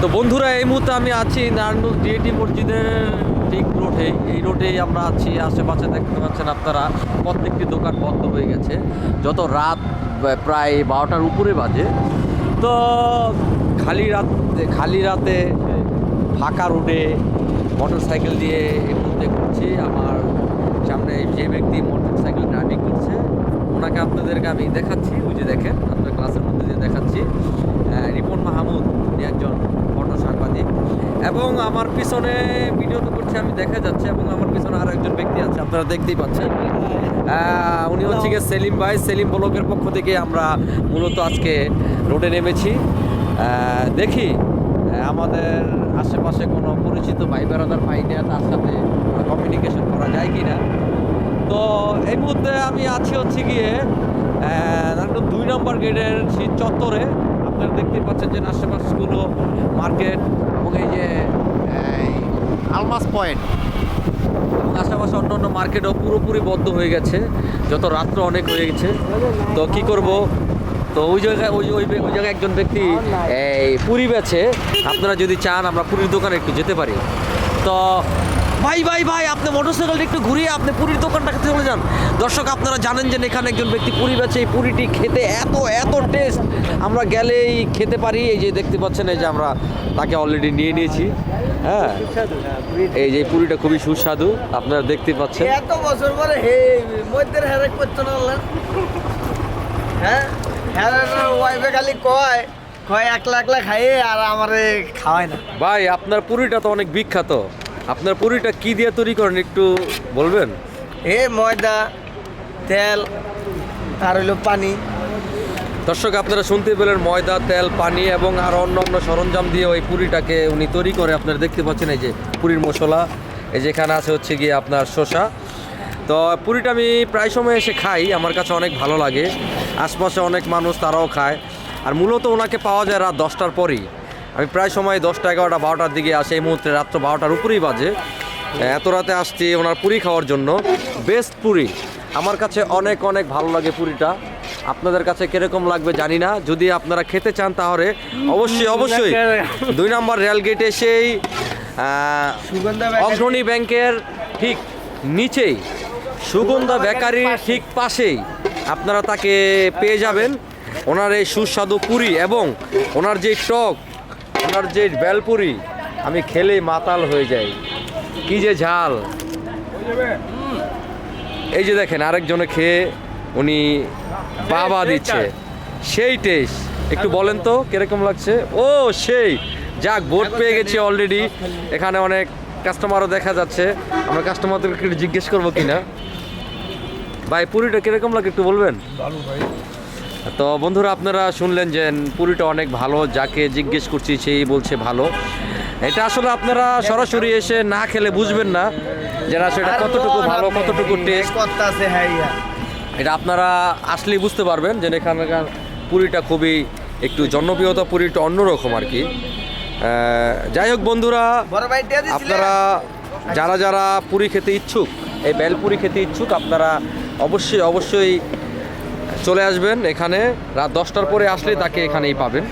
তো বন্ধুরা, এই মুহূর্তে আমি আছি নারায়ণগঞ্জ ডিএটি মসজিদের ঠিক রোডে। এই রোডেই আমরা আছি। আশেপাশে দেখতে পাচ্ছেন আপনারা, প্রত্যেকটি দোকান বন্ধ হয়ে গেছে। যত রাত প্রায় 12টার উপরে বাজে। তো খালি রাতে ফাঁকা রোডে মোটর সাইকেল দিয়ে এই মুহূর্তে ঘুরছি। আমার সামনে যে ব্যক্তি মোটর সাইকেল ড্রাইভিং করছে, ওনাকে আপনাদেরকে আমি দেখাচ্ছি। ওই যে দেখেন, আপনার ক্লাসের মধ্যে দিয়ে দেখাচ্ছি। রিপন মাহমুদ, উনি একজন ফটো সাংবাদিক। এবং আমার পিছনে ভিডিও তো করছে, আমি দেখা যাচ্ছে। এবং আমার পিছনে আরও একজন ব্যক্তি আছে, আপনারা দেখতেই পাচ্ছেন। উনি হচ্ছে গিয়ে সেলিম ভাই। সেলিম ব্লগের পক্ষ থেকে আমরা মূলত আজকে রোডে নেমেছি। দেখি আমাদের আশেপাশে কোনো পরিচিত ভাই বেড়াদার পাই না, তার সাথে কমিউনিকেশন করা যায় কি না। তো এই মুহূর্তে আমি আছি হচ্ছে গিয়ে 2 নম্বর গেটের সেই চত্বরে। আপনারা দেখতে পাচ্ছেন যে আশেপাশগুলো মার্কেট এবং এই যে আলমাস পয়েন্ট এবং আশেপাশে অন্য মার্কেটও পুরোপুরি বন্ধ হয়ে গেছে, যত রাত্র অনেক হয়ে গেছে। তো কি করব, তো ওই জায়গায় একজন ব্যক্তি এই পুরি বেচে। আপনারা যদি চান আমরা পুরীর দোকানে একটু যেতে পারি। তো ভাই আপনি মোটরসাইকেলটা একটু ঘুরিয়ে আপনি পুরীর দোকানটাকে চলে যান। দর্শক, আপনারা জানেন যে এখানে একজন ব্যক্তি পুরি বেচে। এই পুরিটি খেতে এত টেস্ট, আমরা গেলেই খেতে পারি। এই যে দেখতে পাচ্ছেন, এই যে আমরা তাকে অলরেডি নিয়ে নিয়েছি। হ্যাঁ, এই যে পুরিটা খুবই সুস্বাদু, আপনারা দেখতে পাচ্ছেন। এত বছর পরে হে মধ্যের হেরেক করতে না হ্যাঁ, ওয়াইফে খালি কয় একলা খাইয়ে আর আমারে খাওয়ায় না। ভাই, আপনার পুরিটা তো অনেক বিখ্যাত। আপনার পুরিটা কি দিয়ে তৈরি করেন একটু বলবেন? ময়দা, তেল আর হইলো পানি। দর্শক, আপনারা শুনতে পেলেন, ময়দা, তেল, পানি এবং আর অন্য সরঞ্জাম দিয়ে ওই পুরিটাকে উনি তৈরি করে। আপনারা দেখতে পাচ্ছেন এই যে পুরির মশলা, এই যেখানে আছে হচ্ছে গিয়ে আপনার শসা। তো পুরিটা আমি প্রায় সময় এসে খাই, আমার কাছে অনেক ভালো লাগে। আশপাশে অনেক মানুষ তারাও খায়। আর মূলত ওনাকে পাওয়া যায় রাত 10টার পরেই। আমি প্রায় সময় 10টা, 11টা, 12টার দিকে আসি। এই মুহূর্তে রাত্র 12টার উপরেই বাজে। এত রাতে আসছি ওনার পুরি খাওয়ার জন্য। বেস্ট পুরি, আমার কাছে অনেক ভালো লাগে পুরিটা। আপনাদের কাছে কীরকম লাগবে জানি না। যদি আপনারা খেতে চান তাহলে অবশ্যই 2 নম্বর রেলগেটে সেই অগ্রণী ব্যাংকের ঠিক নিচেই সুগন্ধা বেকারির ঠিক পাশেই আপনারা তাকে পেয়ে যাবেন। ওনার এই সুস্বাদু পুরি এবং ওনার যে টক, ওনার যে বেলপুরি, আমি খেলেই মাতাল হয়ে যাই। কি যে ঝাল! এই যে দেখেন, আরেকজনে খেয়ে উনি বাবা দিচ্ছে। সেই টেস্ট, একটু বলেন তো কিরকম লাগছে? ও সেই যাক, ভোট পেয়ে গেছি অলরেডি। এখানে অনেক কাস্টমারও দেখা যাচ্ছে। আমরা কাস্টমারদেরকে একটু জিজ্ঞেস করবো কিনা। ভাই, পুরিটা কিরকম লাগে একটু বলবেন? ভালো ভাই। তো বন্ধুরা, আপনারা শুনলেন যে পুরিটা অনেক ভালো। যাকে জিজ্ঞেস করছি সেই বলছে ভালো। এটা আসলে আপনারা সরাসরি এসে না খেলে বুঝবেন না যে সেটা কতটুকু ভালো, কতটুকু টেস্ট। এটা আপনারা আসলেই বুঝতে পারবেন যে এখানকার পুরিটা খুবই একটু জনপ্রিয়তা, পুরিটা অন্যরকম আর কি। যাই হোক বন্ধুরা, আপনারা যারা পুরি খেতে ইচ্ছুক, এই বেলপুরি খেতে ইচ্ছুক, আপনারা অবশ্যই চলে আসবেন এখানে। রাত 10টার পরে আসলে তাকে এখানেই পাবেন।